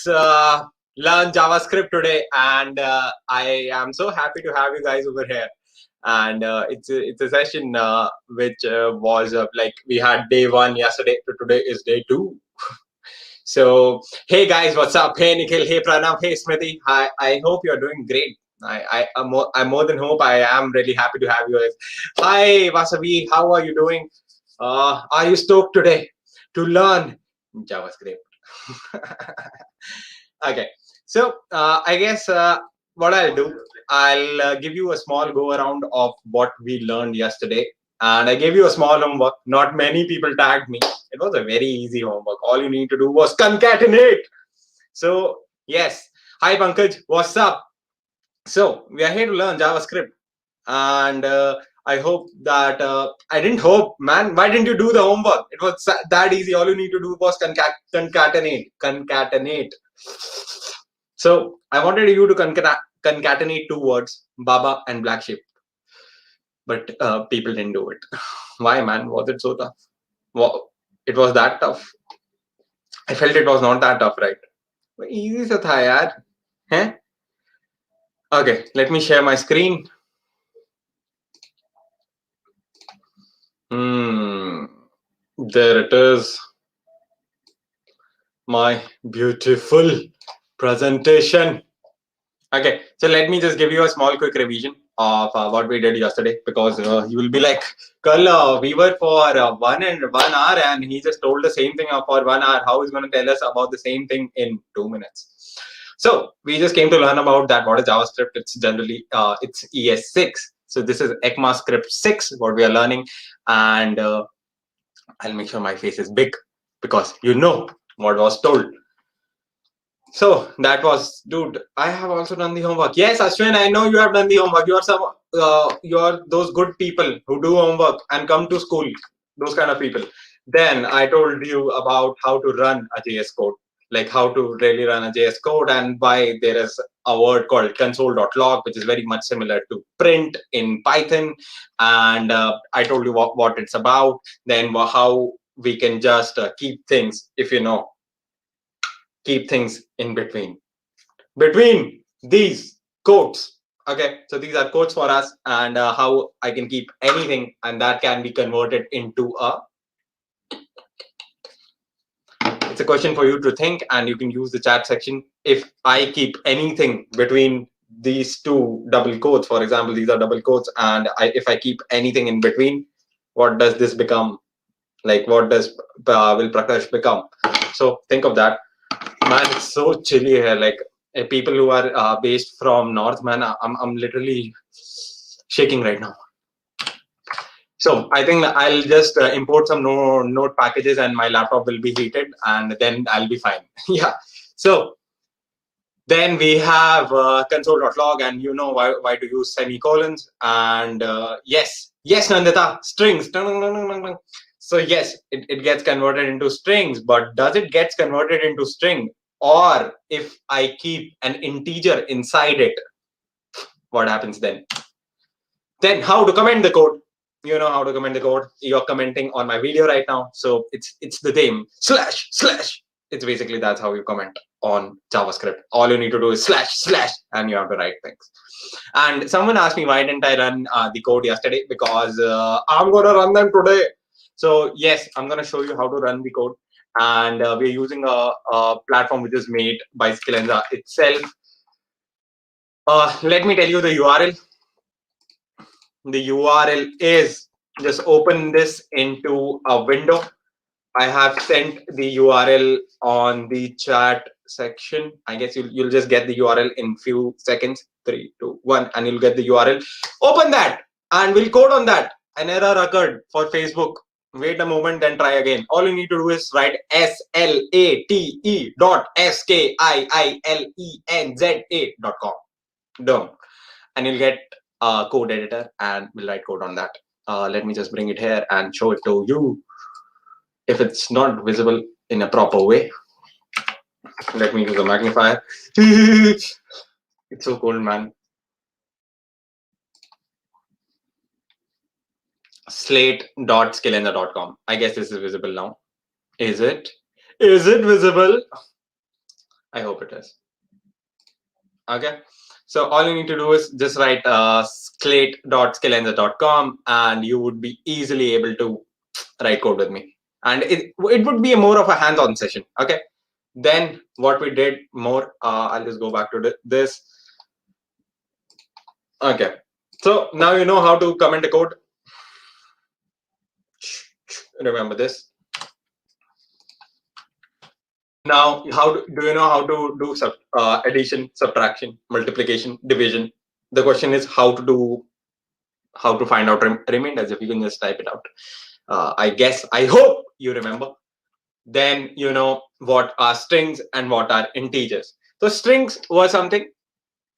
Let's learn JavaScript today, and I am so happy to have you guys over here. And it's a session which was like we had day one yesterday, so today is day two. So hey guys, what's up? Hey Nikhil, hey Pranav, hey Smriti. I hope you're doing great. I'm more than hope. I am really happy to have you guys. Hi Vasavi, how are you doing? Are you stoked today to learn JavaScript? Okay, so I guess what I'll do, I'll give you a small go around of what we learned yesterday, and I gave you a small homework. Not many people tagged me. It was a very easy homework. All you need to do was concatenate. So yes, hi Pankaj, what's up? So we are here to learn JavaScript, and I hope that I didn't hope, man. Why didn't you do the homework? It was that easy. All you need to do was concatenate. So I wanted you to concatenate two words, Baba and black sheep, but people didn't do it. Why, man? Was it so tough? Well, it was that tough. I felt it was not that tough, right? Easy sa tha yaar. Huh? Okay, let me share my screen. There it is. My beautiful presentation. Okay, so let me just give you a small quick revision of what we did yesterday, because you will be like, Kal, we were for 1 hour and he just told the same thing for 1 hour. How is going to tell us about the same thing in 2 minutes? So we just came to learn about that. What is JavaScript? It's generally it's ES6. So this is ECMAScript 6 what we are learning, and I'll make sure my face is big because you know what was told. So that was, dude, I have also done the homework. Yes, Ashwin, I know you have done the homework. You're those good people who do homework and come to school, those kind of people. Then I told you about how to run a JS code, like how to really run a JS code, and why there is a word called console.log, which is very much similar to print in Python. And I told you what it's about. Then how we can just keep things, if you know, keep things in between these quotes. Okay, so these are quotes for us, and how I can keep anything, and that can be converted into it's a question for you to think, and you can use the chat section. If I keep anything between these two double quotes, for example, these are double quotes, and if I keep anything in between, what does this become? Like, what does will Prakarsh become? So think of that. Man, it's so chilly here. Like, people who are based from north, man, I'm literally shaking right now. So I think I'll just import some node packages, and my laptop will be heated, and then I'll be fine. Yeah. So then we have console.log, and you know why to use semicolons. And yes, Nandita, strings. So yes, it gets converted into strings, but does it get converted into string? Or if I keep an integer inside it, what happens then? Then how to comment the code? You know how to comment the code. You're commenting on my video right now, so it's the same. // It's basically that's how you comment on JavaScript. All you need to do is // and you have to write things. And someone asked me why didn't I run the code yesterday, because I'm gonna run them today. So yes, I'm gonna show you how to run the code, and we're using a platform which is made by Skilldojo itself. Let me tell you the URL. The URL is, just open this into a window. I have sent the URL on the chat section. I guess you'll just get the URL in few seconds. 3, 2, 1, and you'll get the URL. Open that, and we'll code on that. An error occurred for Facebook. Wait a moment, then try again. All you need to do is write slate.skiilenza.com. Done. And you'll get a code editor, and we'll write code on that. Let me just bring it here and show it to you. If it's not visible in a proper way, let me use a magnifier. It's so cold, man. Slate.skilldojo.com. I guess this is visible now. Is it? Is it visible? I hope it is. Okay. So all you need to do is just write slate.skillenzor.com and you would be easily able to write code with me. And it would be more of a hands-on session. Okay. Then what we did more, I'll just go back to this. Okay. So now you know how to comment a code. Remember this. Now, do you know how to do addition, subtraction, multiplication, division? The question is how to find out remainders. If you can just type it out. I hope you remember. Then you know what are strings and what are integers. So strings were something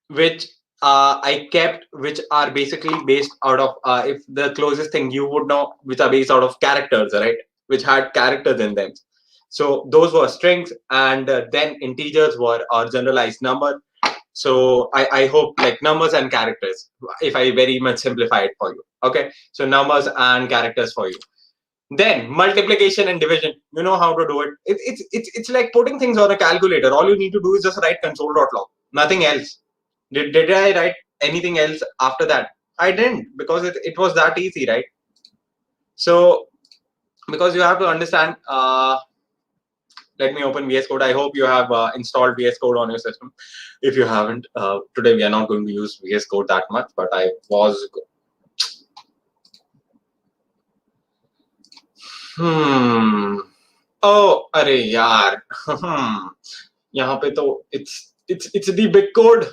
which I kept, which are basically based out of, if the closest thing you would know, which are based out of characters, right? Which had characters in them. So those were strings, and then integers were our generalized number. So I hope like numbers and characters, if I very much simplify it for you. Okay, so numbers and characters for you. Then multiplication and division, you know how to do it. It's like putting things on a calculator. All you need to do is just write console.log, nothing else. Did I write anything else after that? I didn't, because it was that easy, right? So because you have to understand, let me open VS Code. I hope you have installed VS Code on your system. If you haven't, today we are not going to use VS Code that much, but I was. Oh, अरे यार. यहाँ पे तो it's the big code.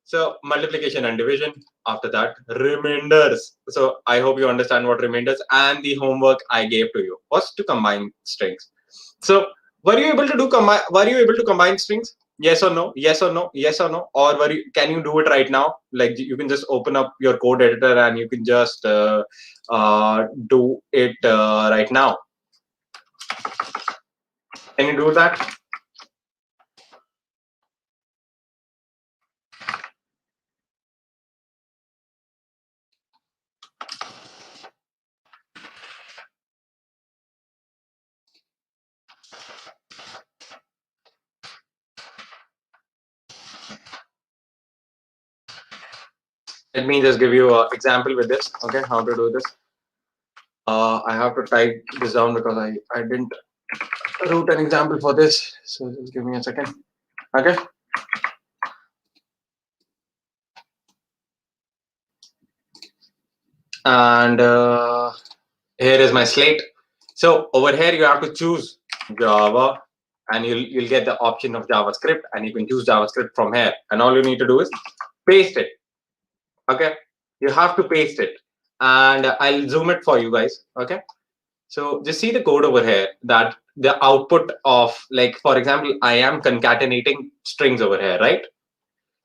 So multiplication and division. After that, remainders. So I hope you understand what remainders, and the homework I gave to you was to combine strings. So were you able to combine strings? Yes or no? Yes or no? Yes or no? Or can you do it right now? Like you can just open up your code editor and you can just do it right now. Can you do that? Let me just give you an example with this. Okay, how to do this. I have to type this down because I didn't wrote an example for this. So just give me a second. Okay. And here is my slate. So over here you have to choose Java, and you'll get the option of JavaScript, and you can choose JavaScript from here. And all you need to do is paste it. Okay, you have to paste it, and I'll zoom it for you guys. Okay, so just see the code over here, that the output of, like, for example, I am concatenating strings over here, right?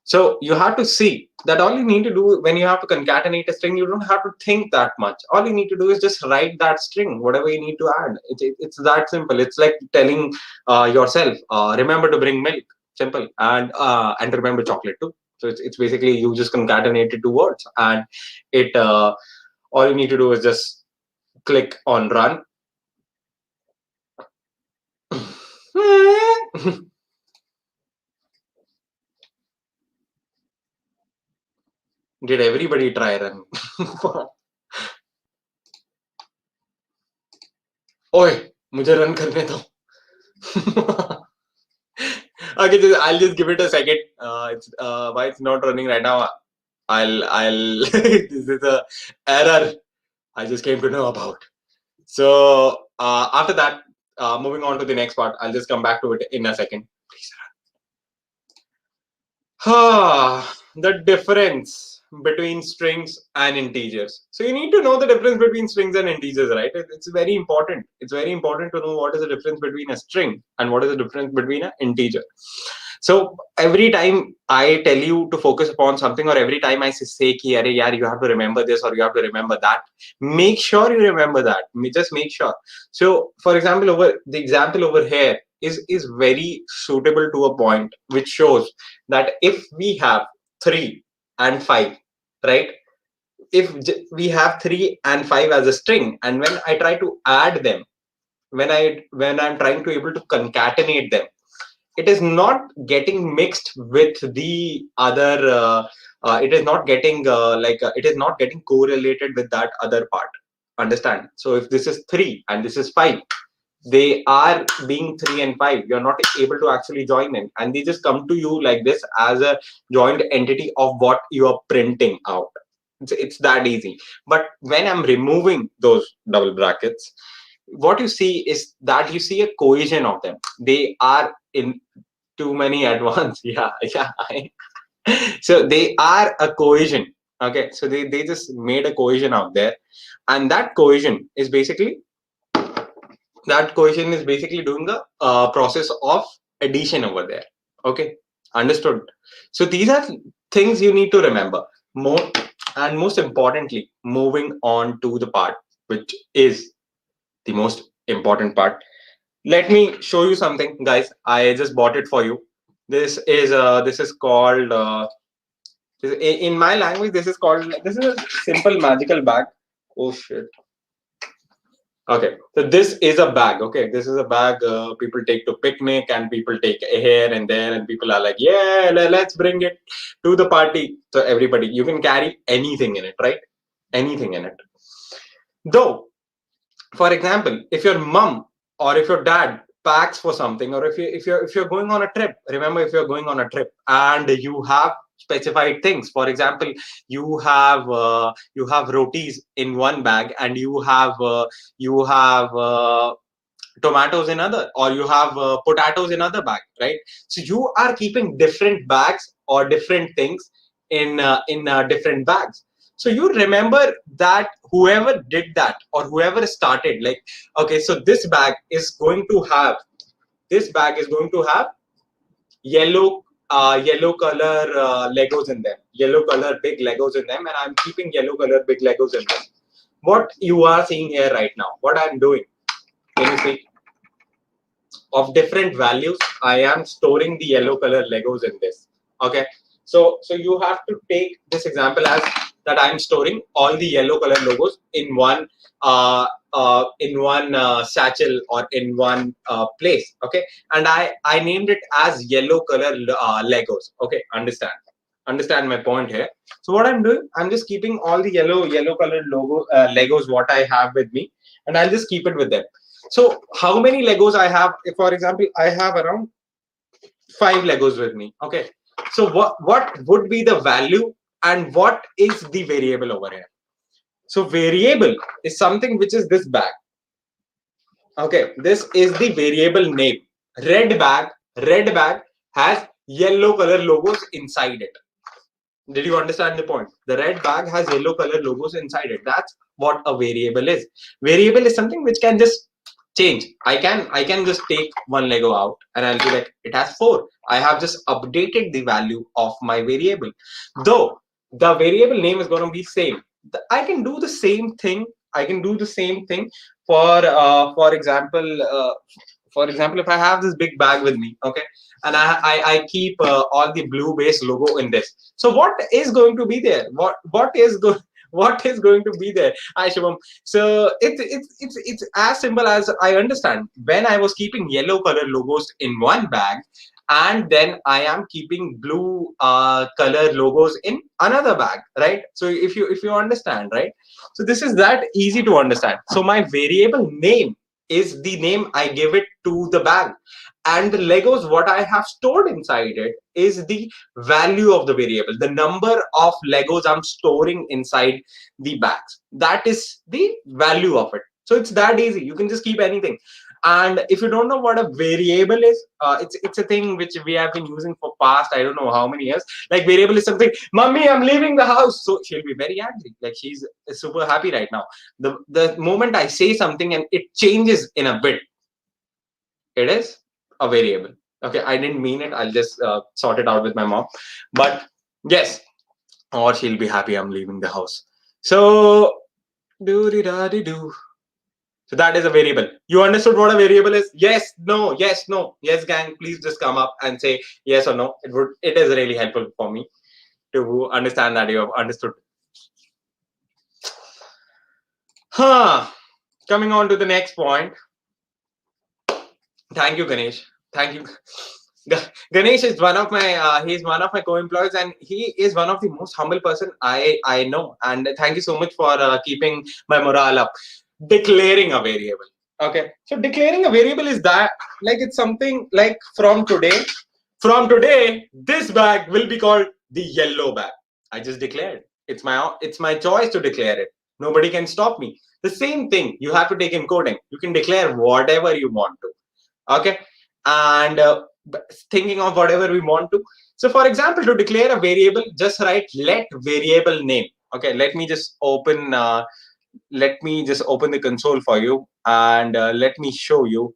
So you have to see that all you need to do when you have to concatenate a string, you don't have to think that much. All you need to do is just write that string, whatever you need to add. It's that simple. It's like telling yourself, remember to bring milk. Simple. And remember chocolate too. So it's basically you just concatenated two words, and it all you need to do is just click on run. Did everybody try run? ओए मुझे run करने दो. Okay, I'll just give it a second. It's why it's not running right now. I'll this is a error I just came to know about. So after that, moving on to the next part, I'll just come back to it in a second. Please run. The difference between strings and integers. So you need to know the difference between strings and integers, right? It's very important. It's very important to know what is the difference between a string and what is the difference between an integer. So every time I tell you to focus upon something, or every time I say ki, "Arey yaar, you have to remember this or you have to remember that," make sure you remember that. Just make sure. So for example, the example over here is very suitable to a point, which shows that if we have 3 and 5, right? If we have 3 and 5 as a string, and when I try to add them, when I'm trying to able to concatenate them, it is not getting mixed with the other. It is not getting it is not getting correlated with that other part. Understand? So if this is 3 and this is 5, they are being 3 and 5. You're not able to actually join them, and they just come to you like this as a joined entity of what you are printing out. It's that easy. But when I'm removing those double brackets, what you see is that you see a cohesion of them. They are in too many at once. Yeah, yeah. So they are a cohesion. Okay, so they just made a cohesion out there, and that cohesion is basically doing the process of addition over there. Okay, understood? So these are things you need to remember. More and most importantly, moving on to the part which is the most important part. Let me show you something, guys. I just bought it for you. This is called in my language. This is a simple magical bag. Oh shit. Okay, so this is a bag. Okay, this is a bag people take to picnic, and people take here and there, and people are like, yeah, let's bring it to the party. So everybody, you can carry anything in it, right? Anything in it. Though, for example, if your mom or if your dad packs for something, or if you're going on a trip, remember, if you're going on a trip and you have specified things, for example, you have rotis in one bag, and you have tomatoes in other, or you have potatoes in other bag, right? So you are keeping different bags or different things in different bags. So you remember that whoever did that or whoever started, like, okay, so this bag is going to have yellow color Legos in them, yellow color big Legos in them, and I'm keeping yellow color big Legos in them. What you are seeing here right now, what I'm doing, can you see? Of different values, I am storing the yellow color Legos in this. Okay, so you have to take this example as that I'm storing all the yellow color logos in one satchel or in one place. Okay, and I named it as yellow color Legos. Okay, understand my point here. So what I'm doing, I'm just keeping all the yellow colored Legos what I have with me, and I'll just keep it with them. So how many Legos I have? If, for example, I have around 5 Legos with me. Okay. So what would be the value and what is the variable over here? So variable is something which is this bag. Okay. This is the variable name. Red bag. Red bag has yellow color logos inside it. Did you understand the point? The red bag has yellow color logos inside it. That's what a variable is. Variable is something which can just change. I can just take one Lego out and I'll be like, it has 4. I have just updated the value of my variable. Though the variable name is going to be same. I can do the same thing. I can do the same thing for example, if I have this big bag with me, okay, and I keep all the blue base logo in this. So what is going to be there? What is going to be there? Hi Shubham. So it's as simple as I understand. When I was keeping yellow color logos in one bag, and then I am keeping blue color logos in another bag, right? So if you understand, right? So this is that easy to understand. So my variable name is the name I give it to the bag, and the Legos what I have stored inside it is the value of the variable, the number of Legos I'm storing inside the bags. That is the value of it. So it's that easy. You can just keep anything. And if you don't know what a variable is, it's a thing which we have been using for past I don't know how many years. Like variable is something, mommy, I'm leaving the house, so she'll be very angry. Like she's super happy right now. The moment I say something and it changes in a bit, it is a variable. Okay, I didn't mean it. I'll just sort it out with my mom. But yes, or she'll be happy I'm leaving the house. So do di da di do. So that is a variable. You understood what a variable is? Yes, no, yes, no, yes, gang. Please just come up and say yes or no. It is really helpful for me to understand that you have understood. Coming on to the next point. Thank you, Ganesh. Thank you. Ganesh is one of my he's one of my co-employees, and he is one of the most humble person I know. And thank you so much for keeping my morale up. Declaring a variable. Okay, so declaring a variable is that, like, it's something like from today, this bag will be called the yellow bag. I just declared. It's my choice to declare it. Nobody can stop me. The same thing you have to take in coding. You can declare whatever you want to. Okay, and thinking of whatever we want to. So, for example, to declare a variable, just write let variable name. Okay, let me just open. Let me just open the console for you, and let me show you.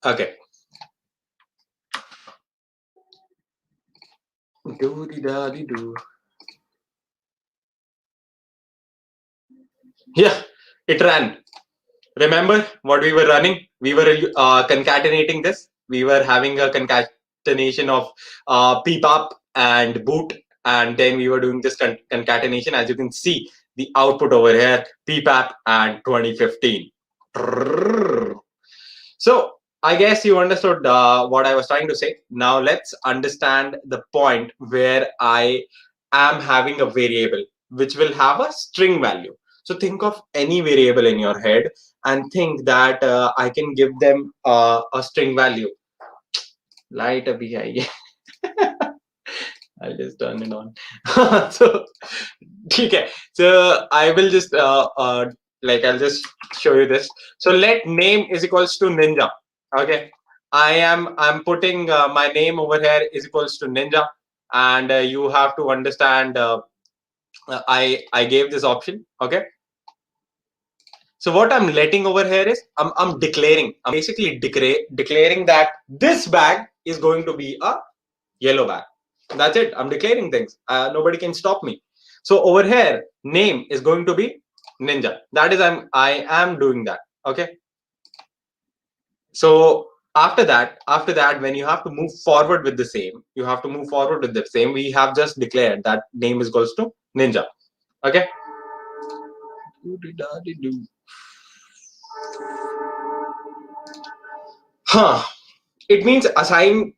Okay. Do. Yeah, it ran. Remember what we were running? We were concatenating this. We were having a concatenation of peepup and boot, and then we were doing this concatenation. As you can see, the output over here, peepup and 2015. So I guess you understood what I was trying to say. Now let's understand the point where I am having a variable which will have a string value. So think of any variable in your head and think that I can give them a string value. Light a BI. I'll just turn it on. So, okay. So I will just like I'll just show you this. So let name is equals to ninja. Okay. I'm putting my name over here is equals to ninja, and you have to understand. I gave this option. Okay. So what I'm letting over here is I'm declaring. I'm basically declaring that this bag is going to be a yellow bag. That's it. I'm declaring things. Nobody can stop me. So over here, name is going to be ninja. That is I am doing that. Okay. So after that, when you have to move forward with the same, you have to move forward with the same. We have just declared that name is equals to ninja. Okay. Huh. It means assign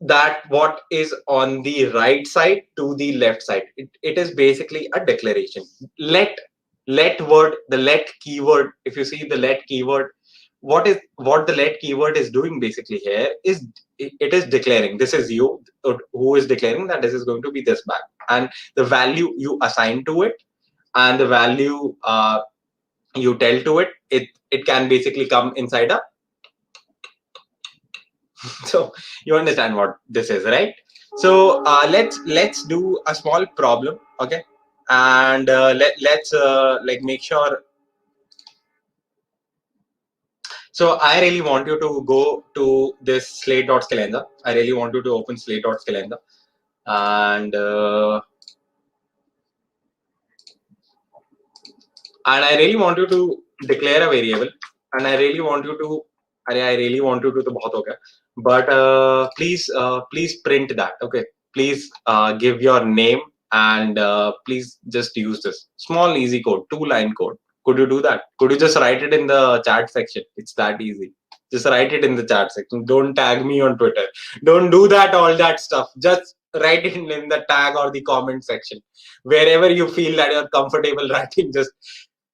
that what is on the right side to the left side. It is basically a declaration. Let word, the let keyword, if you see the let keyword, what the let keyword is doing basically here is it is declaring this is you who is declaring that this is going to be this bag, and the value you assign to it and the value you tell to it, it can basically come inside a so you understand what this is, right? So let's do a small problem. Okay, and let's like make sure. So I really want you to go to this slate.scalenza. I really want you to open slate.scalenza, and I really want you to declare a variable, and I really want you to तो बहुत हो गया, but please print that. Okay, please give your name, and please just use this small easy code, 2-line code. Could you do that? Could you just write it in the chat section? It's that easy. Just write it in the chat section. Don't tag me on Twitter. Don't do that, all that stuff. Just write it in the tag or the comment section. Wherever you feel that you're comfortable writing, just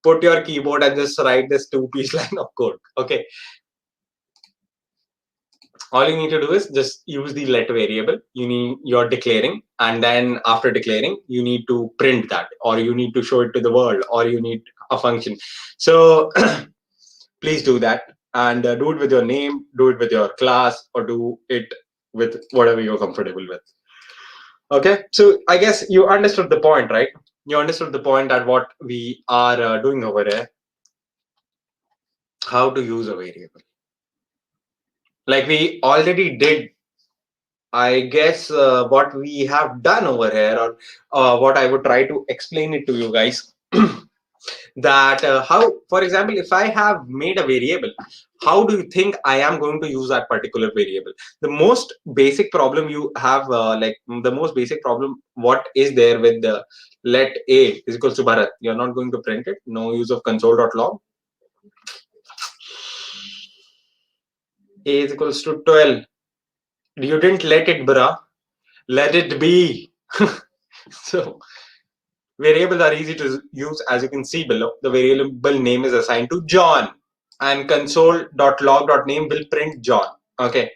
put your keyboard and just write this 2-piece line of code. Okay. All you need to do is just use the let variable you're declaring, and then after declaring you need to print that, or you need to show it to the world, or you need a function. So please do that, and do it with your name, do it with your class, or do it with whatever you're comfortable with. Okay, so I guess you understood the point, right? You understood the point that what we are doing over there, how to use a variable. Like we already did, I guess what we have done over here, or what I would try to explain it to you guys, that how, for example, if I have made a variable, how do you think I am going to use that particular variable? The most basic problem you have, like the most basic problem, what is there with the let a is equals to Bharat? You're not going to print it. No use of console.log. A is equals to 12. You didn't let it, bruh. Let it be. So variables are easy to use. As you can see below, the variable name is assigned to John, and console.log.name will print John. Okay.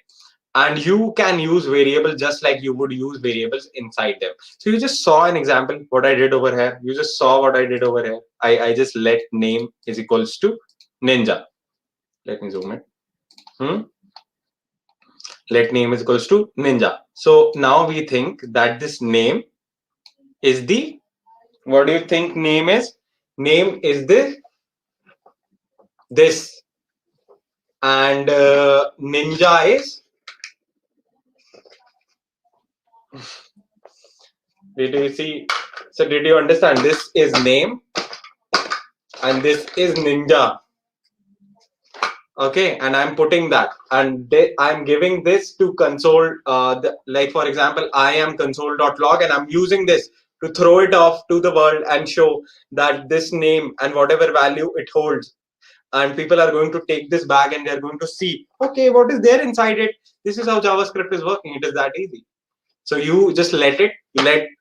And you can use variables just like you would use variables inside them. So you just saw an example what I did over here. You just saw what I did over here. I just let name is equals to ninja. Let me zoom in. Let name is equals to ninja. So now we think that this name is the, what do you think name is? Name is this, and ninja is, did you see? So did you understand? This is name and this is ninja. Okay, and I'm putting that, and I'm giving this to console. Like for example, I am console.log, and I'm using this to throw it off to the world and show that this name and whatever value it holds, and people are going to take this bag and they're going to see, okay, what is there inside it. This is how JavaScript is working. It is that easy. So you just let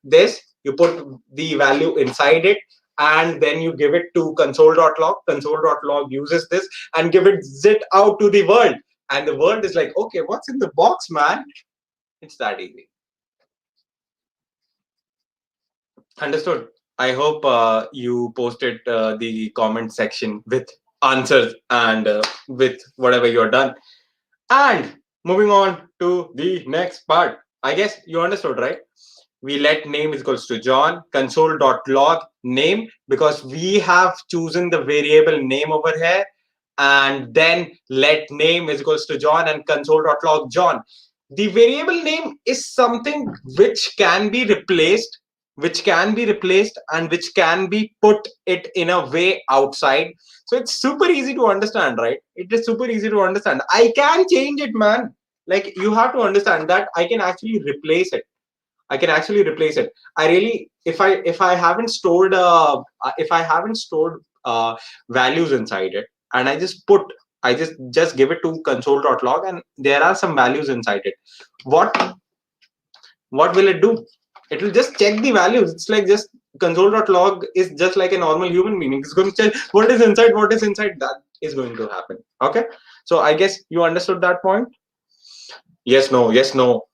this, you put the value inside it, and then you give it to console.log. Console.log uses this and give it zit out to the world. And the world is like, okay, what's in the box, man? It's that easy. Understood. I hope you posted the comment section with answers and with whatever you're done. And moving on to the next part. I guess you understood, right? We let name is equals to John, console.log name, because we have chosen the variable name over here, and then let name is equals to John and console.log John. The variable name is something which can be replaced, and which can be put it in a way outside. So it's super easy to understand, right? It is super easy to understand. I can change it, man. Like, you have to understand that I can actually replace it. I really, if I haven't stored values inside it, and I just give it to console.log, and there are some values inside it. What will it do? It will just check the values. It's like, just console.log is just like a normal human being. It's going to check what is inside. That is going to happen. Okay. So I guess you understood that point. Yes, no, yes, no.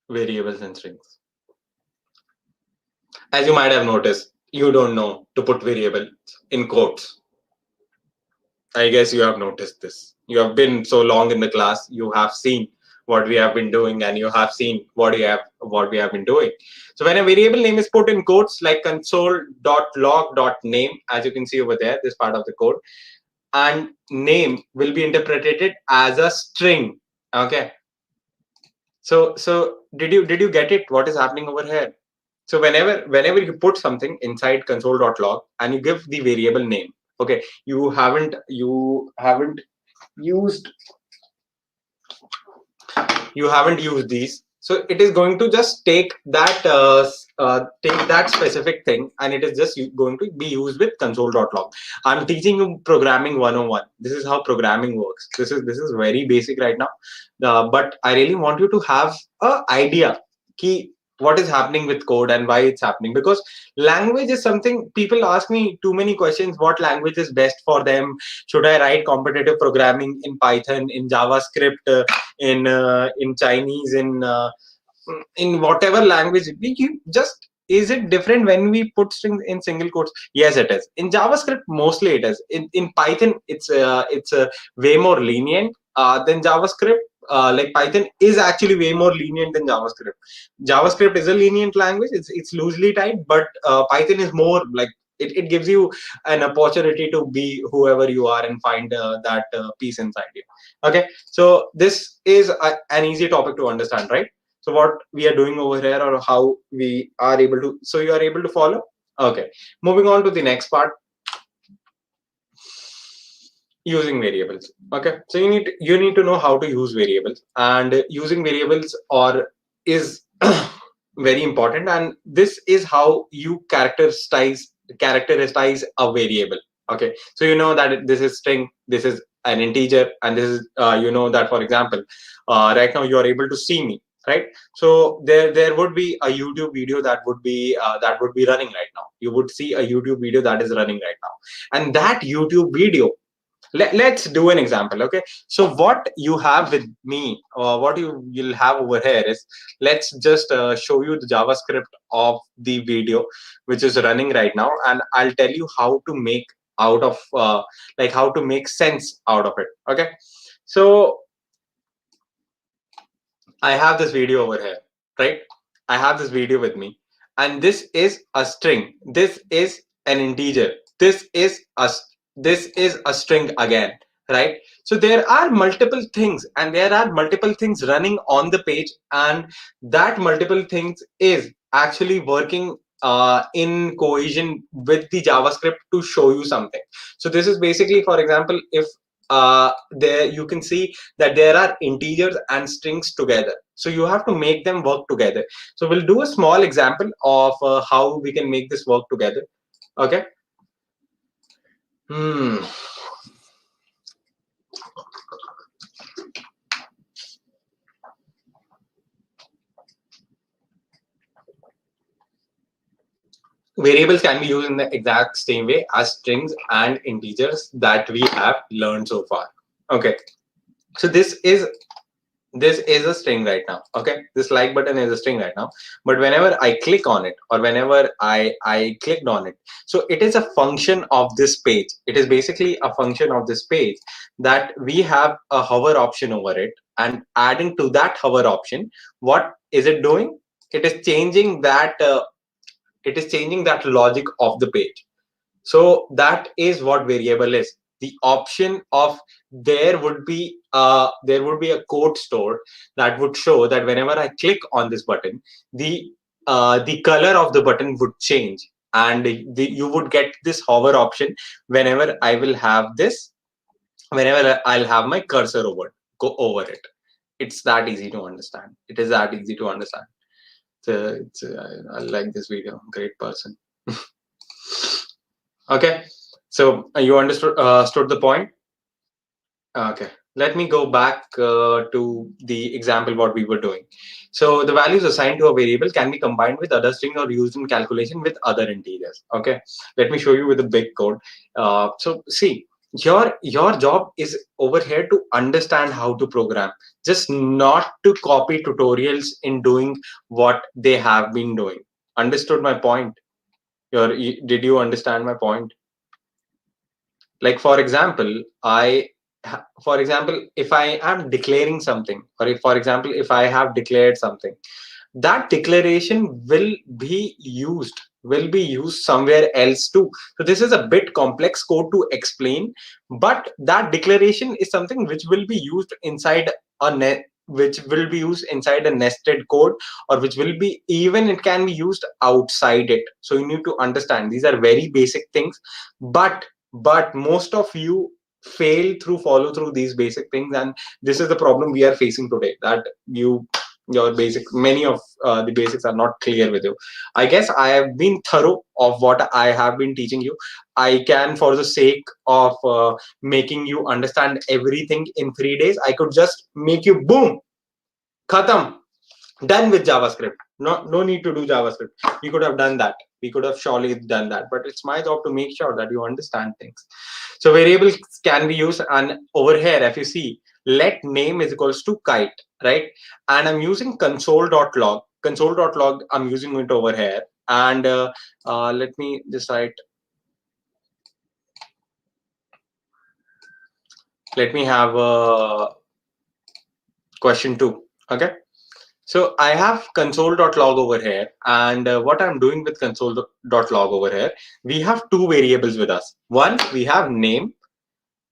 Variables and strings. As you might have noticed, you don't know to put variables in quotes. I guess you have noticed this. You have been so long in the class, you have seen what we have been doing, and you have seen what we have been doing. So when a variable name is put in quotes like console.log.name, as you can see over there, this part of the code, and name will be interpreted as a string. Okay. So did you get it? What is happening over here? So whenever you put something inside console.log and you give the variable name, okay, you haven't used these, so it is going to just take that specific thing, and it is just going to be used with console.log. I'm teaching you programming 101. This is how programming works. This is very basic right now, but I really want you to have an idea key what is happening with code and why it's happening. Because language is something, people ask me too many questions. What language is best for them? Should I write competitive programming in Python, in JavaScript, in Chinese, in whatever language? Just, is it different when we put strings in single quotes? Yes, it is. In JavaScript, mostly it is. In Python, it's way more lenient than JavaScript. Like, Python is actually way more lenient than JavaScript. JavaScript is a lenient language. It's loosely tied, but Python is more like, it gives you an opportunity to be whoever you are and find that peace inside you. Okay, so this is an easy topic to understand, right? So what we are doing over here, or how we are able to, so you are able to follow. Okay, moving on to the next part, using variables. Okay, so you need to know how to use variables, and using variables is very important, and this is how you characterize a variable. Okay, so you know that this is string, this is an integer, and this is you know that, for example, right now you are able to see me, right? So there would be a YouTube video that would be running right now. You would see a YouTube video that is running right now, and that YouTube video, let's do an example. Okay, so what you have with me, what you'll have over here is, let's just show you the JavaScript of the video which is running right now, and I'll tell you how to make out of like how to make sense out of it. Okay, so I have this video over here, right? I have this video with me, and this is a string. This is an integer. This is a string again, right? So there are multiple things, and there are multiple things running on the page, and that multiple things is actually working in cohesion with the JavaScript to show you something. So this is basically, for example, if there you can see that there are integers and strings together, so you have to make them work together. So we'll do a small example of how we can make this work together. Okay. Variables can be used in the exact same way as strings and integers that we have learned so far. Okay, so this is a string right now. Okay, this like button is a string right now, but whenever I click on it, or whenever I clicked on it, so it is a function of this page. It is basically a function of this page that we have a hover option over it, and adding to that hover option, what is it doing? It is changing that logic of the page. So that is what variable is. The option of there would be a code store that would show that whenever I click on this button, the color of the button would change, and you would get this hover option whenever I will have this, whenever I'll have my cursor go over it. It's that easy to understand. It is that easy to understand. I like this video. Great person. Okay, so you understood the point. Okay, let me go back to the example what we were doing. So the values assigned to a variable can be combined with other string or used in calculation with other integers. Okay, let me show you with a big code. So see, your job is over here to understand how to program, just not to copy tutorials in doing what they have been doing. Understood my point? Did you understand my point? Like, for example, if I am declaring something, or if, for example, if I have declared something, that declaration will be used somewhere else too. So this is a bit complex code to explain, but that declaration is something which will be used inside a net, which will be used inside a nested code, or which will be, even it can be used outside it. So you need to understand, these are very basic things, but most of you follow through these basic things, and this is the problem we are facing today, that many of the basics are not clear with you. I guess I have been thorough of what I have been teaching you. I can, for the sake of making you understand everything in 3 days, I could just make you boom, khatam, done with JavaScript. No need to do JavaScript. We could have done that. We could have surely done that. But it's my job to make sure that you understand things. So variables can be used, and over here, if you see, let name is equals to kite, right? And I'm using console.log. Console.log, I'm using it over here. And let me just write. Let me have question 2. Okay. So I have console.log over here, and what I'm doing with console.log over here, we have two variables with us. One, we have name,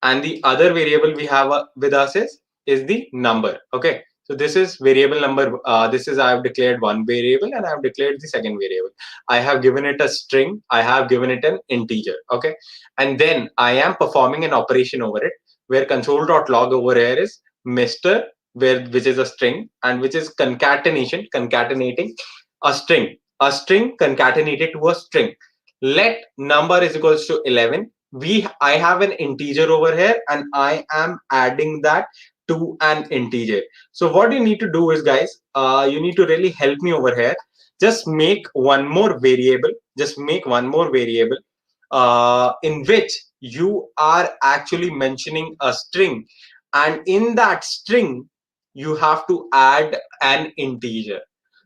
and the other variable we have with us is the number. Okay, so this is variable number. This is, I have declared one variable, and I have declared the second variable. I have given it a string. I have given it an integer. Okay, and then I am performing an operation over it, where console.log over here is Mr., which is a string, and which is concatenating a string concatenated to a string. Let number is equals to 11, I have an integer over here and I am adding that to an integer. So what you need to do is, guys, you need to really help me over here. Just make one more variable. Just make one more variable in which you are actually mentioning a string, and in that string you have to add an integer.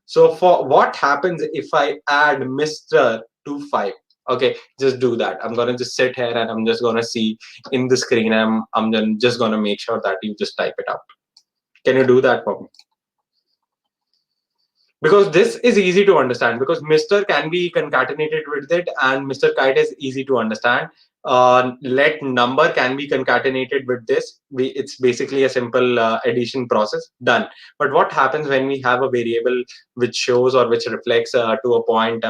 So for what happens if I add Mr. to 5? Okay, just do that. I'm gonna just sit here and I'm just gonna see in the screen. I'm then just gonna make sure that you just type it out. Can you do that for me? Because this is easy to understand, because Mr. can be concatenated with it and Mr. Kite is easy to understand. Let number can be concatenated with this. It's basically a simple addition process, done. But what happens when we have a variable which shows or which reflects to a point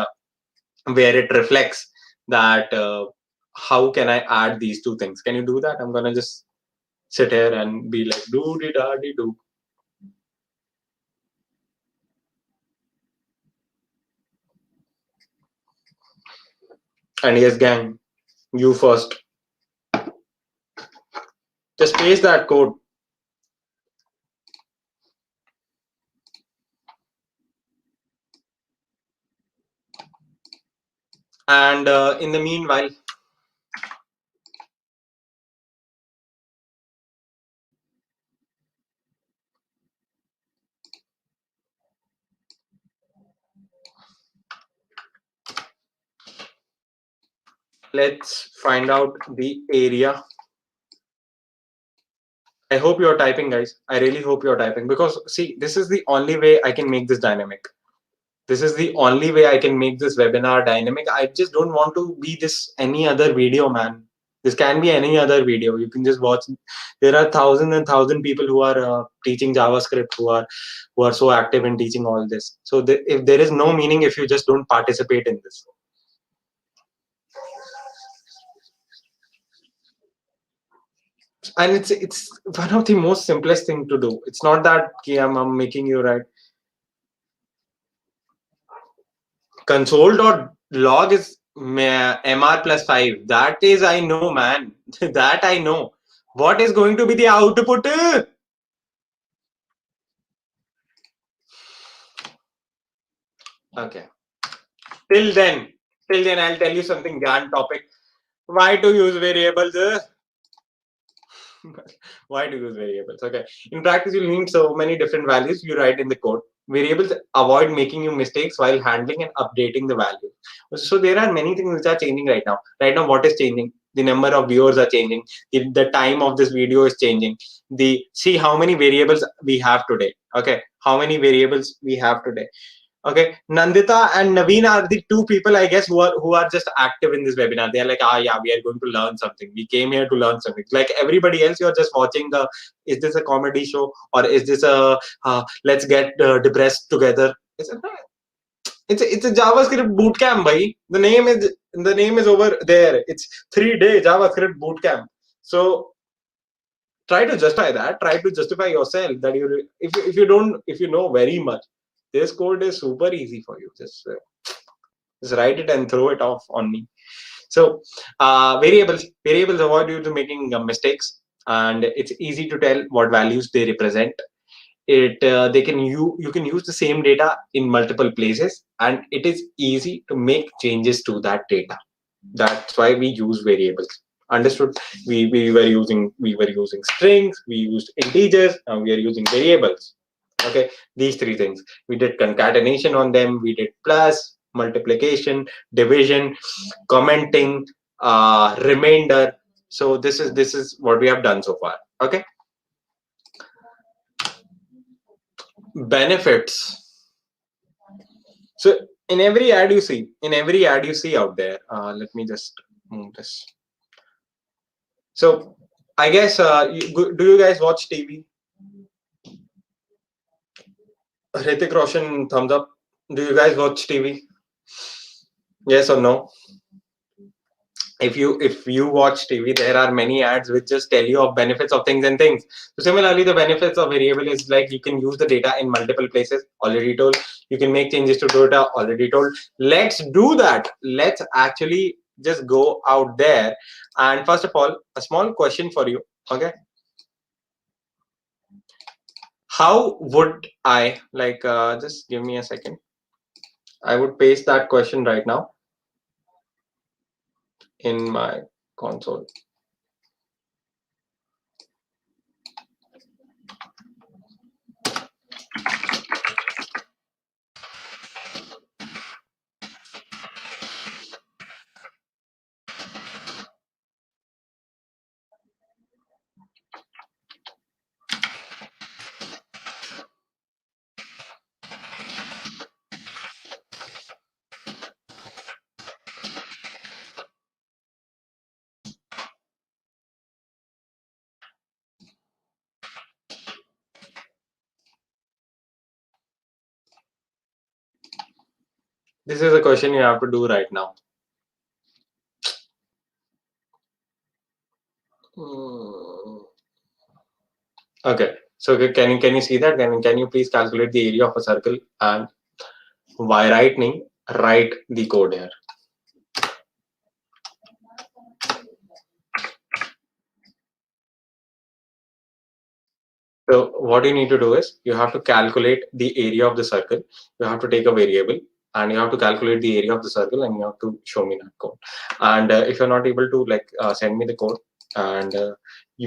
where it reflects that how can I add these two things? Can you do that? I'm gonna just sit here and be like do di da di do. And yes, gang, you first. Just paste that code. And in the meanwhile, let's find out the area. I hope you're typing, guys. I really hope you're typing, because see, this is the only way I can make this dynamic. This is the only way I can make this webinar dynamic. I just don't want to be this any other video, man. This can be any other video. You can just watch. There are thousands and thousand people who are teaching JavaScript, who are so active in teaching all this. So if there is no meaning if you just don't participate in this. And it's one of the most simplest thing to do. It's not that I'm making you write. Console.log is mr plus 5. That is, I know, man. That I know. What is going to be the output? Okay. Till then, I'll tell you something grand topic. Why to use variables? Why to use variables? Okay. In practice, you'll need so many different values you write in the code. Variables avoid making you mistakes while handling and updating the value. So there are many things which are changing right now. Right now, what is changing? The number of viewers are changing. The time of this video is changing. See how many variables we have today. Okay, how many variables we have today. Okay, Nandita and Naveen are the two people, I guess, who are just active in this webinar. They are like, yeah, we are going to learn something. We came here to learn something. Like everybody else, you're just watching. Is this a comedy show, or is this a let's get depressed together? It's a JavaScript bootcamp, bhai. The name is over there. It's 3-day JavaScript bootcamp. So try to justify that. Try to justify yourself that if you know very much, this code is super easy for you. Just write it and throw it off on me. So variables avoid you to making mistakes, and it's easy to tell what values they represent. You can use the same data in multiple places, and it is easy to make changes to that data. That's why we use variables. Understood? We were using strings, we used integers, now we are using variables. Okay, these three things. We did concatenation on them, we did plus, multiplication, division, commenting, remainder. So this is what we have done so far. Okay. Benefits. So in every ad you see out there, let me just move this. So I guess do you guys watch TV? Hrithik Roshan, thumbs up. Do you guys watch TV? Yes or no? If you watch TV, there are many ads which just tell you of benefits of things and things. So similarly, the benefits of variable is like you can use the data in multiple places. Already told. You can make changes to data. Already told. Let's do that. Let's actually just go out there. And first of all, a small question for you. Okay, how would I just give me a second. I would paste that question right now in my console. This is a question you have to do right now. Okay, so can you see that? Can you please calculate the area of a circle, and by writing, write the code here. So what you need to do is you have to calculate the area of the circle. You have to take a variable and you have to calculate the area of the circle, and you have to show me that code. And if you're not able to send me the code, and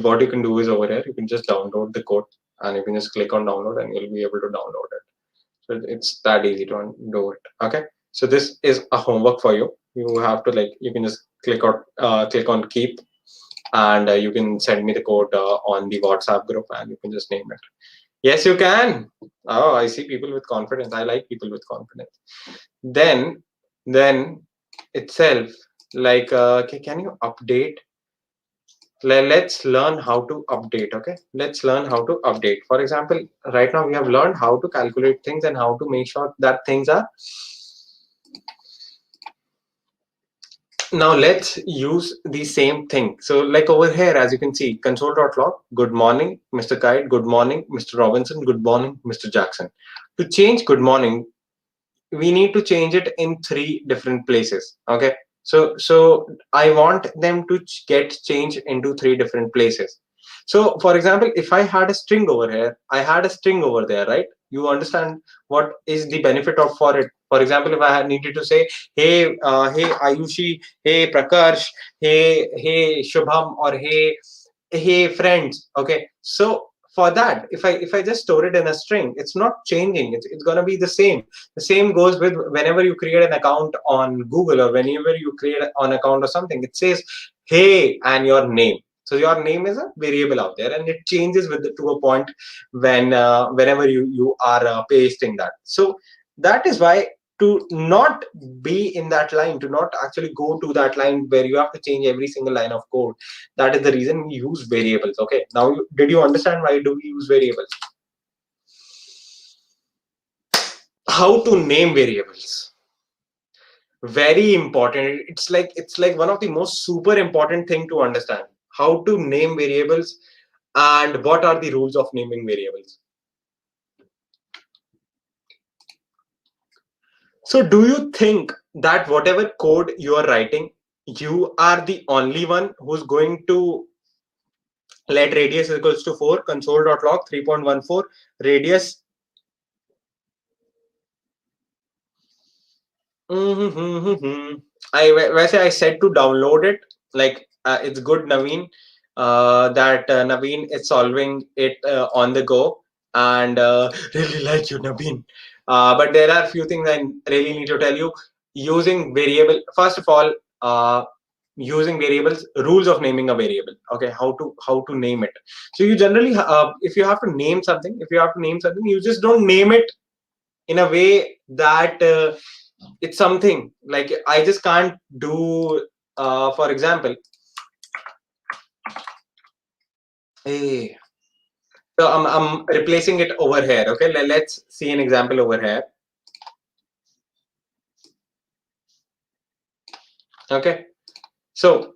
what you can do is over here you can just download the code, and you can just click on download and you'll be able to download it. So it's that easy to do it. Okay, so this is a homework for you. You have to you can just click on keep, and you can send me the code on the WhatsApp group, and you can just name it. Yes, you can. Oh, I see people with confidence. I like people with confidence. Then itself, can you update? Let's learn how to update. Okay, let's learn how to update. For example, right now we have learned how to calculate things and how to make sure that things are. Now let's use the same thing. So like over here, as you can see, console.log, good morning, Mr. Kite, good morning, Mr. Robinson, good morning, Mr. Jackson. To change good morning, we need to change it in 3 different places. Okay, so I want them to get changed into 3 different places. So for example, if I had a string over here, I had a string over there, right? You understand what is the benefit of for it. For example, if I had needed to say, hey Ayushi, hey Prakarsh, hey Shubham, or hey friends. Okay, so for that, if I just store it in a string, it's not changing. It's going to be the same goes with whenever you create an account on Google, or whenever you create an account or something, it says hey and your name. So your name is a variable out there, and it changes to a point whenever you are pasting that. So that is why, to not be in that line, to not actually go to that line where you have to change every single line of code, that is the reason we use variables. Okay, now did you understand why do we use variables? How to name variables, very important. It's like one of the most super important thing to understand, how to name variables and what are the rules of naming variables. So do you think that whatever code you are writing, you are the only one who's going to let radius equals to 4, console.log 3.14, radius. I said to download it. It's good, Naveen, that Naveen is solving it on the go, and really like you, Naveen. But there are a few things I really need to tell you. Using variable, first of all, using variables, rules of naming a variable. Okay, how to name it. So you generally, if you have to name something, you just don't name it in a way that it's something like I just can't do. For example, hey, so I'm replacing it over here. Okay, let's see an example over here. Okay, so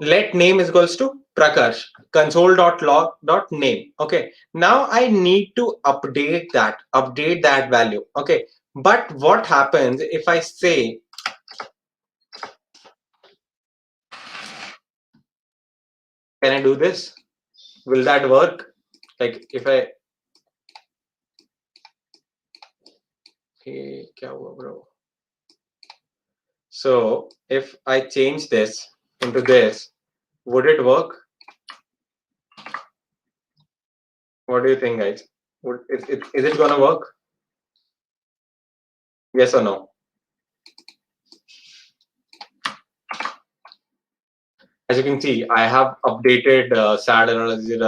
let name is equals to Prakarsh, console.log.name. Okay, now I need to update that value. Okay, but what happens if I say Can I do this? Will that work? Like if I kya hua, bro? So if I change this into this, would it work? What do you think, guys? Is it gonna work? Yes or no? As you can see, I have updated SAD analysis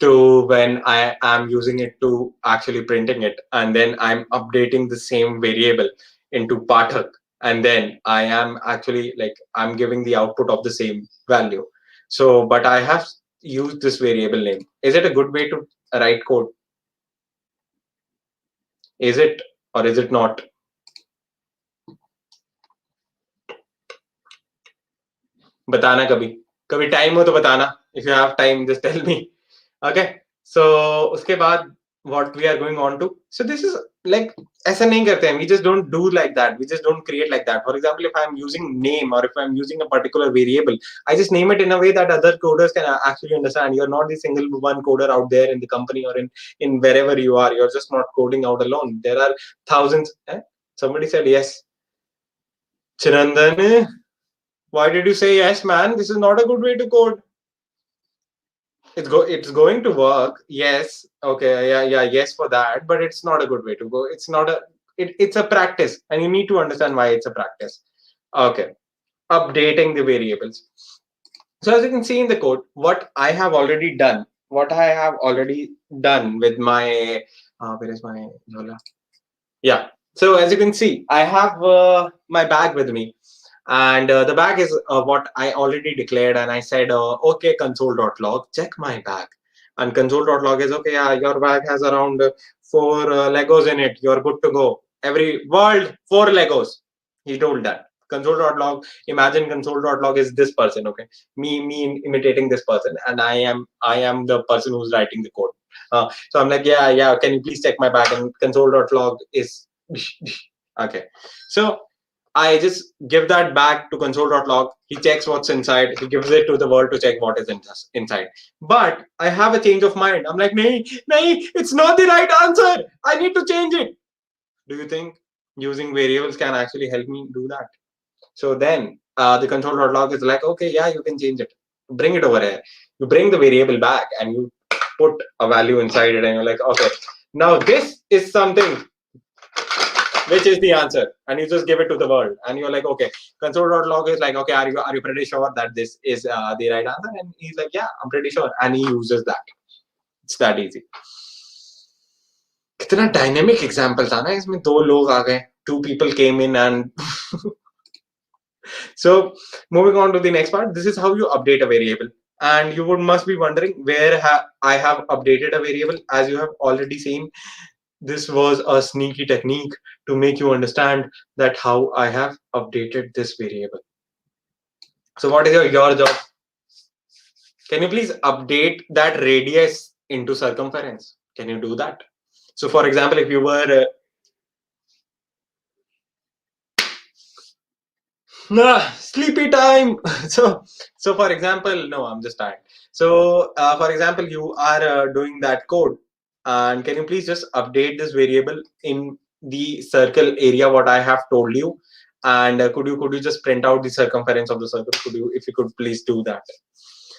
to when I am using it to actually printing it, and then I'm updating the same variable into Pathak, and then I am actually like I'm giving the output of the same value. So, but I have used this variable name. Is it a good way to write code? Is it or is it not? बताना कभी time हो तो बताना. If you have time, just tell me. Okay, so उसके बाद what we are going on to, so this is like ऐसा नहीं करते हैं, we just don't do like that, we just don't create like that. For example, if I'm using name or if I'm using a particular variable, I just name it in a way that other coders can actually understand. You're not the single one coder out there in the company or in wherever you are. You're just not coding out alone. There are thousands. Somebody said yes. Chirandan, why did you say yes, man? This is not a good way to code. It's going to work. Yes. Okay. Yeah. Yes for that. But it's not a good way to go. It's not a. It's a practice, and you need to understand why it's a practice. Okay. Updating the variables. So as you can see in the code, what I have already done with my. Where is my Zola? Yeah. So as you can see, I have my bag with me. And the bag is what I already declared, and I said, okay, console.log, check my bag. And console.log is, okay, yeah, your bag has around 4 Legos in it. You're good to go. Every world, 4 Legos. He told that. Console.log, imagine console.log is this person, okay? Me imitating this person, and I am the person who's writing the code. So I'm like, yeah, can you please check my bag? And console.log is okay. So I just give that back to console.log. He checks what's inside. He gives it to the world to check what is inside. But I have a change of mind. I'm like, nay, it's not the right answer. I need to change it. Do you think using variables can actually help me do that? So then the console.log is like, okay, yeah, you can change it. Bring it over here. You bring the variable back and you put a value inside it, and you're like, okay, now this is something which is the answer, and you just give it to the world, and you're like, okay, console.log is like, okay, are you pretty sure that this is the right answer? And he's like, yeah, I'm pretty sure, and he uses that. It's that easy. कितना dynamic example था ना इसमें. 2 लोग आ गए, 2 people came in, and so moving on to the next part, this is how you update a variable. And you must be wondering where I have updated a variable. As you have already seen, this was a sneaky technique to make you understand that how I have updated this variable. So what is your job? Can you please update that radius into circumference? Can you do that? So for example, if you were sleepy time. So for example, no, I'm just tired. So for example, you are doing that code, and can you please just update this variable in the circle area what I have told you? And could you just print out the circumference of the circle? If you could please do that?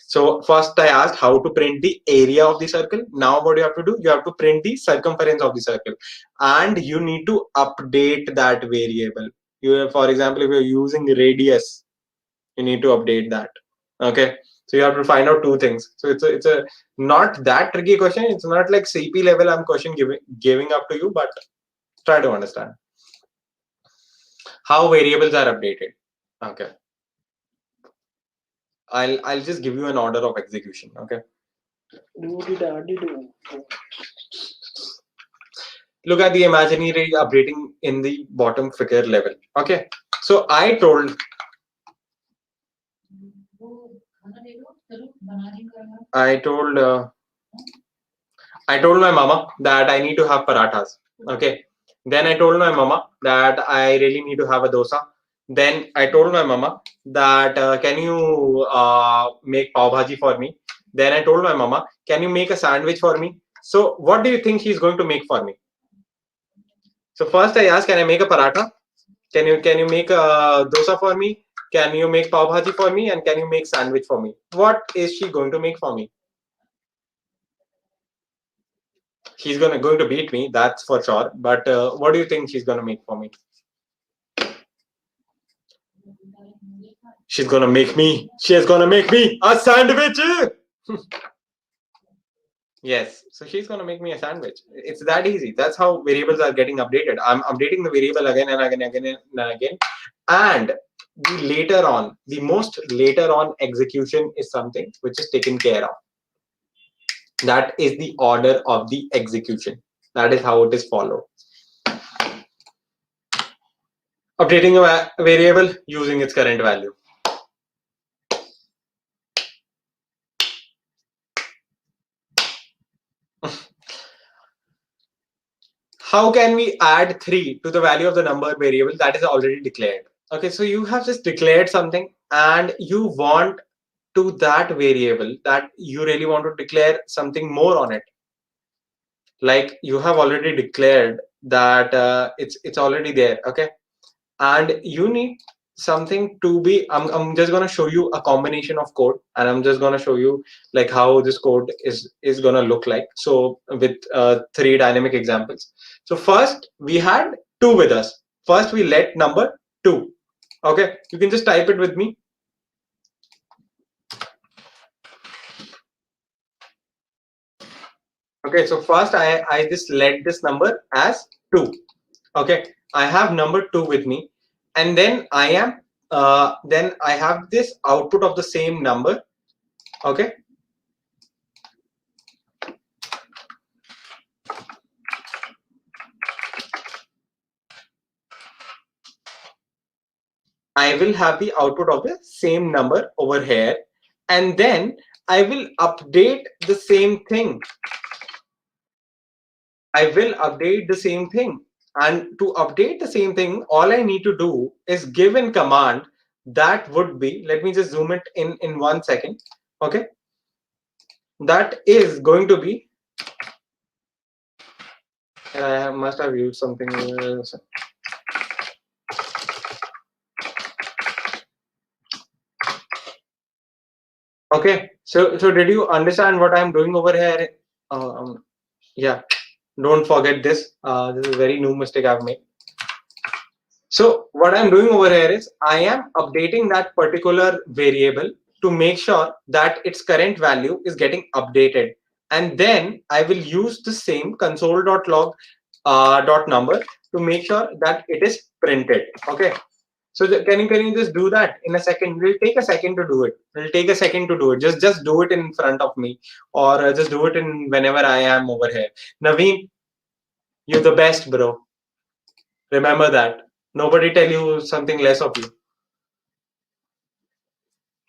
So first I asked how to print the area of the circle. Now what you have to do, you have to print the circumference of the circle, and you need to update that variable. For example, if you're using radius, you need to update that. Okay, so you have to find out 2 things. So it's a not that tricky question. It's not like CP level I'm question giving up to you, but try to understand how variables are updated. Okay, I'll just give you an order of execution. Okay. Look at the imaginary updating in the bottom figure level. Okay, so I told my mama that I need to have parathas. Okay, then I told my mama that I really need to have a dosa. Then I told my mama that can you make pav bhaji for me. Then I told my mama, can you make a sandwich for me? So what do you think she's going to make for me? So first I asked, can I make a paratha? Can you make a dosa for me? Can you make pav bhaji for me? And can you make sandwich for me? What is she going to make for me? She's going to beat me, that's for sure. But what do you think she's going to make for me? She's going to make me. She's going to make me a sandwich. Yes, so she's going to make me a sandwich. It's that easy. That's how variables are getting updated. I'm updating the variable again and again and again and again. And the most later on execution is something which is taken care of. That is the order of the execution. That is how it is followed. Updating a variable using its current value. How can we add 3 to the value of the number variable that is already declared? Okay, so you have just declared something and you want to that variable that you really want to declare something more on it. Like you have already declared that it's already there, okay? And you need something to be, I'm just going to show you a combination of code, and I'm just going to show you like how this code is going to look like. So with 3 dynamic examples. So first we had 2 with us. First we let number 2. Okay, you can just type it with me. Okay, so first I just let this number as 2. Okay, I have number 2 with me, and then I have this output of the same number. Okay, I will have the output of the same number over here, and then I will update the same thing. I will update the same thing. And to update the same thing, all I need to do is give in command that would be, let me just zoom it in 1 second. Okay, that is going to be, I must have used something else. Okay, so did you understand what I'm doing over here? Yeah, don't forget this. This is a very new mistake I've made. So what I'm doing over here is I am updating that particular variable to make sure that its current value is getting updated, and then I will use the same console.log dot number to make sure that it is printed. Okay. So can you just do that in a second? It will take a second to do it. It will take a second to do it. Just do it in front of me, or just do it in whenever I am over here. Naveen, you're the best, bro. Remember that. Nobody tell you something less of you.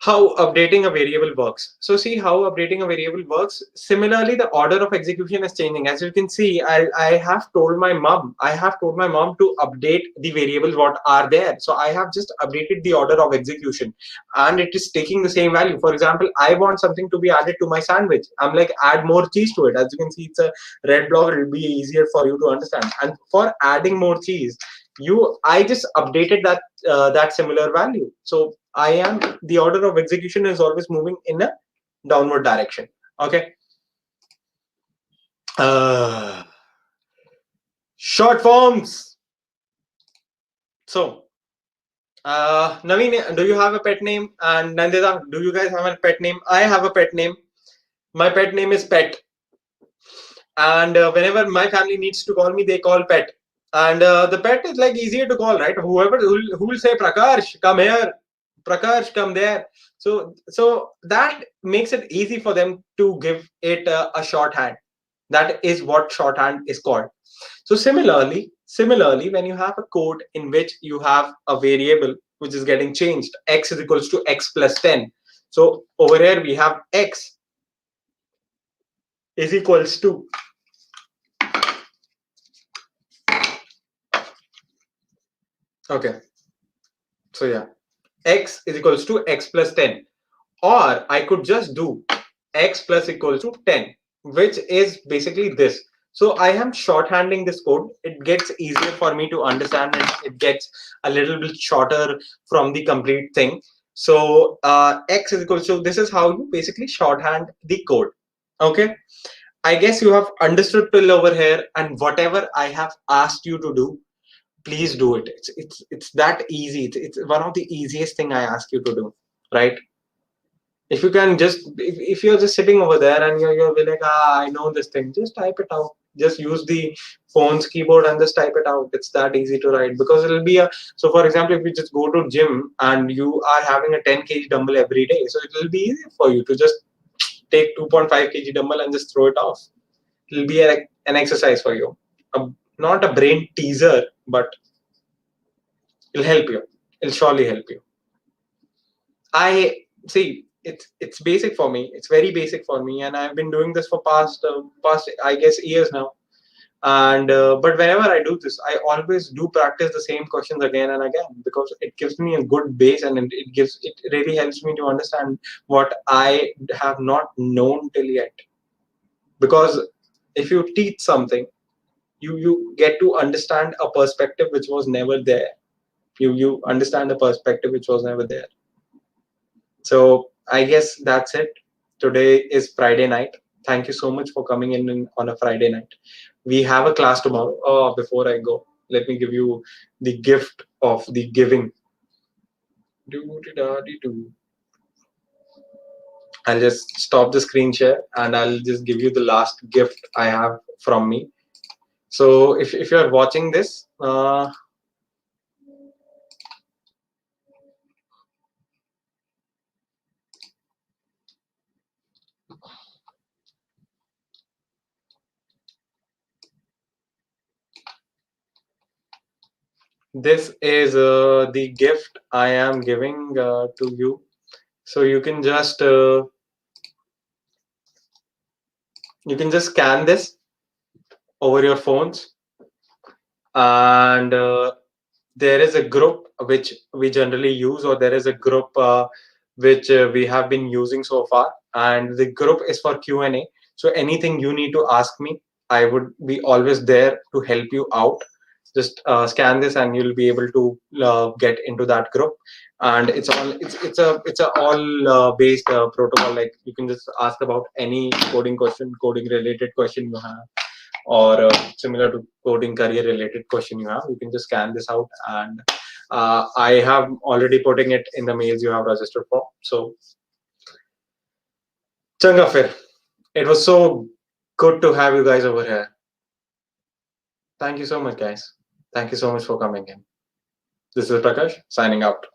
How updating a variable works. So see how updating a variable works. Similarly, the order of execution is changing. As you can see, I have told my mom to update the variables what are there. So I have just updated the order of execution, and it is taking the same value. For example, I want something to be added to my sandwich. I'm like, add more cheese to it. As you can see, it's a red block. It will be easier for you to understand. And for adding more cheese, I just updated that similar value. So the order of execution is always moving in a downward direction. Okay. Short forms. So Naveen, do you have a pet name? And Nandita, do you guys have a pet name? I have a pet name. My pet name is Pet. And whenever my family needs to call me, they call Pet. And the pet is like easier to call, right? Who will say Prakarsh, come here, Prakarsh, come there. So that makes it easy for them to give it a shorthand. That is what shorthand is called. So similarly, when you have a code in which you have a variable which is getting changed, x is equals to x plus 10. So over here we have x is equals to, okay, So yeah, x is equals to x plus 10, or I could just do x plus equals to 10, which is basically this. So I am shorthanding this code. It gets easier for me to understand, and it gets a little bit shorter from the complete thing. So x is equals to, this is how you basically shorthand the code. Okay, I guess you have understood till over here, and whatever I have asked you to do, please do it. It's that easy. It's one of the easiest thing I ask you to do, right? If you can just, if you're just sitting over there and you're be like, I know this thing, just type it out. Just use the phone's keyboard and just type it out. It's that easy to write, because it'll be a, so for example, if you just go to gym and you are having a 10 kg dumbbell every day, so it will be easy for you to just take 2.5 kg dumbbell and just throw it off. It'll be an exercise for you, not a brain teaser, but it'll help you. It'll surely help you. I see, it's basic for me. It's very basic for me, and I've been doing this for past I guess years now. And but whenever I do this, I always do practice the same questions again and again, because it gives me a good base, and it really helps me to understand what I have not known till yet. Because if you teach something, you get to understand a perspective which was never there. You understand a perspective which was never there. So I guess that's it. Today is Friday night. Thank you so much for coming in on a Friday night. We have a class tomorrow. Oh, before I go, let me give you the gift of the giving. I'll just stop the screen share and I'll just give you the last gift I have from me. So if you're watching this, this is the gift I am giving to you. So you can just scan this over your phones, and there is a group which we generally use, or there is a group which we have been using so far, and the group is for Q&A. So anything you need to ask me, I would be always there to help you out. Just scan this and you'll be able to get into that group. And it's a all based protocol. Like, you can just ask about any coding related question you have, or similar to coding career related question you have. You can just scan this out, and I have already putting it in the mails you have registered for. So changa fir, it was so good to have you guys over here. Thank you so much, guys. Thank you so much for coming in. This is Prakarsh signing out.